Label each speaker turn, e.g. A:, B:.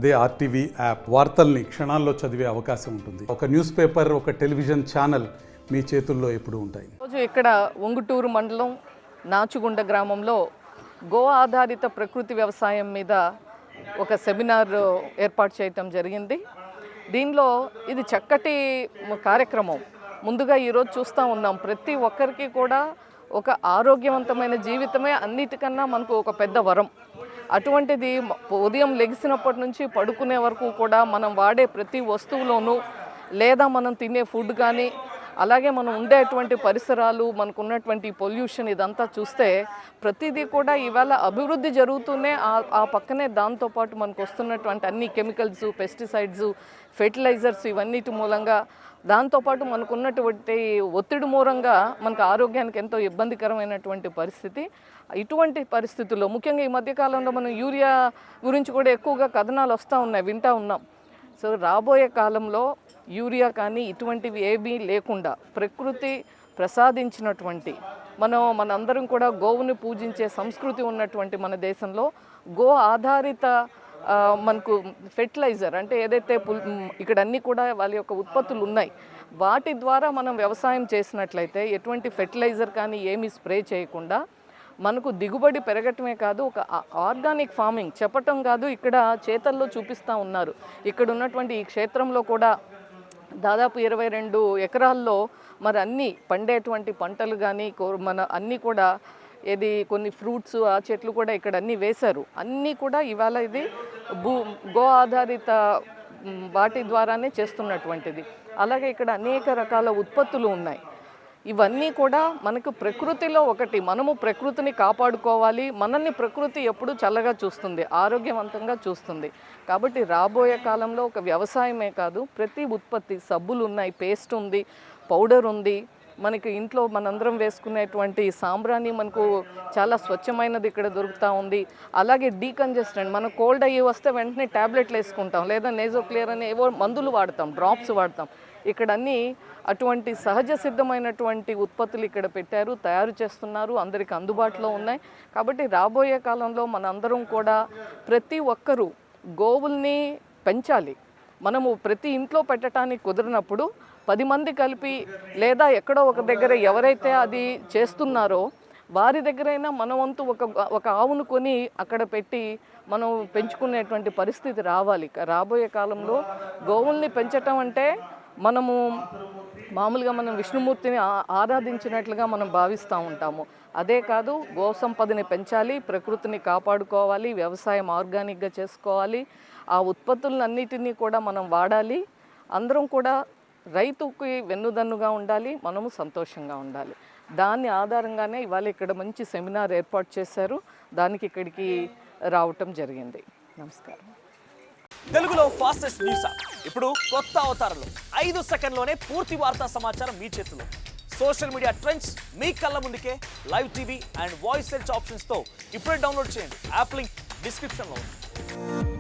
A: అదే RTV app వార్తల్ని క్షణాల్లో చదివే అవకాశం ఉంటుంది. ఒక న్యూస్ పేపర్, ఒక టెలివిజన్ ఛానల్ మీ చేతుల్లో ఎప్పుడూ ఉంటాయి.
B: రోజు ఇక్కడ ఉంగుటూరు మండలం నాచుగుండ గ్రామంలో గో ఆధారిత ప్రకృతి వ్యవసాయం మీద ఒక సెమినార్ ఏర్పాటు చేయటం జరిగింది. దీనిలో ఇది చక్కటి కార్యక్రమం. ముందుగా ఈరోజు చూస్తూ ఉన్నాం, ప్రతి ఒక్కరికి కూడా ఒక ఆరోగ్యవంతమైన జీవితమే అన్నిటికన్నా మనకు ఒక పెద్ద వరం. అటువంటిది ఉదయం లెగిసినప్పటి నుంచి పడుకునే వరకు కూడా మనం వాడే ప్రతి వస్తువులోనూ, లేదా మనం తినే ఫుడ్ కానీ, అలాగే మనం ఉండేటువంటి పరిసరాలు, మనకు ఉన్నటువంటి పొల్యూషన్, ఇదంతా చూస్తే ప్రతిదీ కూడా ఇవాళ అభివృద్ధి జరుగుతూనే ఆ పక్కనే దాంతోపాటు మనకు వస్తున్నటువంటి అన్ని కెమికల్స్, పెస్టిసైడ్స్, ఫెర్టిలైజర్స్ ఇవన్నిటి మూలంగా, దాంతోపాటు మనకు ఉన్నటువంటి ఒత్తిడి మూలంగా మనకు ఆరోగ్యానికి ఎంతో ఇబ్బందికరమైనటువంటి పరిస్థితి. ఇటువంటి పరిస్థితుల్లో ముఖ్యంగా ఈ మధ్యకాలంలో మనం యూరియా గురించి కూడా ఎక్కువగా కథనాలు వస్తూ ఉన్నాయి, వింటూ ఉన్నాం. సో రాబోయే కాలంలో యూరియా కానీ ఇటువంటివి ఏమీ లేకుండా ప్రకృతి ప్రసాదించినటువంటి మనందరం కూడా గోవుని పూజించే సంస్కృతి ఉన్నటువంటి మన దేశంలో గో ఆధారిత మనకు ఫెర్టిలైజర్ అంటే ఏదైతే ఇక్కడ అన్నీ కూడా వాళ్ళ యొక్క ఉత్పత్తులు ఉన్నాయి, వాటి ద్వారా మనం వ్యవసాయం చేసినట్లయితే ఎటువంటి ఫెర్టిలైజర్ కానీ ఏమీ స్ప్రే చేయకుండా మనకు దిగుబడి పెరగటమే కాదు, ఒక ఆర్గానిక్ ఫార్మింగ్ చెప్పటం కాదు, ఇక్కడ చేతల్లో చూపిస్తూ ఉన్నారు. ఇక్కడ ఉన్నటువంటి ఈ క్షేత్రంలో కూడా దాదాపు 22 ఎకరాల్లో మరి అన్నీ పండేటువంటి పంటలు కానీ మన అన్నీ కూడా కొన్ని ఫ్రూట్స్, ఆ చెట్లు కూడా ఇక్కడ అన్నీ వేశారు. అన్నీ కూడా ఇవాళ ఇది గో ఆధారిత వాటి ద్వారానే చేస్తున్నటువంటిది. అలాగే ఇక్కడ అనేక రకాల ఉత్పత్తులు ఉన్నాయి. ఇవన్నీ కూడా మనకు ప్రకృతిలో ఒకటి, మనము ప్రకృతిని కాపాడుకోవాలి. మనల్ని ప్రకృతి ఎప్పుడు చల్లగా చూస్తుంది, ఆరోగ్యవంతంగా చూస్తుంది. కాబట్టి రాబోయే కాలంలో ఒక వ్యవసాయమే కాదు, ప్రతి ఉత్పత్తి, సబ్బులు ఉన్నాయి, పేస్ట్ ఉంది, పౌడర్ ఉంది, మనకి ఇంట్లో మనందరం వేసుకునేటువంటి సాంబ్రాణి మనకు చాలా స్వచ్ఛమైనది ఇక్కడ దొరుకుతూ ఉంది. అలాగే డీకంజెస్టెంట్, మనం కోల్డ్ అయ్యి వస్తే వెంటనే ట్యాబ్లెట్లు వేసుకుంటాం, లేదా నేజో క్లియర్ అనే ఏవో మందులు వాడతాం, డ్రాప్స్ వాడతాం. ఇక్కడ అన్నీ అటువంటి సహజ సిద్ధమైనటువంటి ఉత్పత్తులు ఇక్కడ పెట్టారు, తయారు చేస్తున్నారు, అందరికి అందుబాటులో ఉన్నాయి. కాబట్టి రాబోయే కాలంలో మనందరం కూడా ప్రతి ఒక్కరూ గోవుల్ని పెంచాలి. మనము ప్రతి ఇంట్లో పెట్టడానికి కుదిరినప్పుడు 10 మంది కలిపి, లేదా ఎక్కడో ఒక దగ్గర ఎవరైతే అది చేస్తున్నారో వారి దగ్గరైనా మన వంతు ఒక ఆవును కొని అక్కడ పెట్టి మనం పెంచుకునేటువంటి పరిస్థితి రావాలి. రాబోయే కాలంలో గోవుల్ని పెంచటం అంటే మనము మామూలుగా మనం విష్ణుమూర్తిని ఆరాధించినట్లుగా మనం భావిస్తూ ఉంటాము. అదే కాదు, గో సంపదని పెంచాలి, ప్రకృతిని కాపాడుకోవాలి, వ్యవసాయం ఆర్గానిక్గా చేసుకోవాలి, ఆ ఉత్పత్తులన్నిటినీ కూడా మనం వాడాలి. అందరం కూడా రైతుకి వెన్నుదన్నుగా ఉండాలి, మనము సంతోషంగా ఉండాలి. దాని ఆధారంగానే ఇవాళ ఇక్కడ మంచి సెమినార్ ఏర్పాటు చేశారు, దానికి ఇక్కడికి రావటం జరిగింది. నమస్కారం.
C: తెలుగులో ఫాస్టెస్ట్ న్యూస్ యాప్ ఇప్పుడు కొత్త అవతారంలో 5 సెకండ్లోనే పూర్తి వార్తా సమాచారం మీ చేతిలో. సోషల్ మీడియా ట్రెండ్స్ మీ కళ్ళ ముందుకే live TV and voice search ఆప్షన్స్తో ఇప్పుడే డౌన్లోడ్ చేయండి. యాప్ లింక్ డిస్క్రిప్షన్లో ఉంది.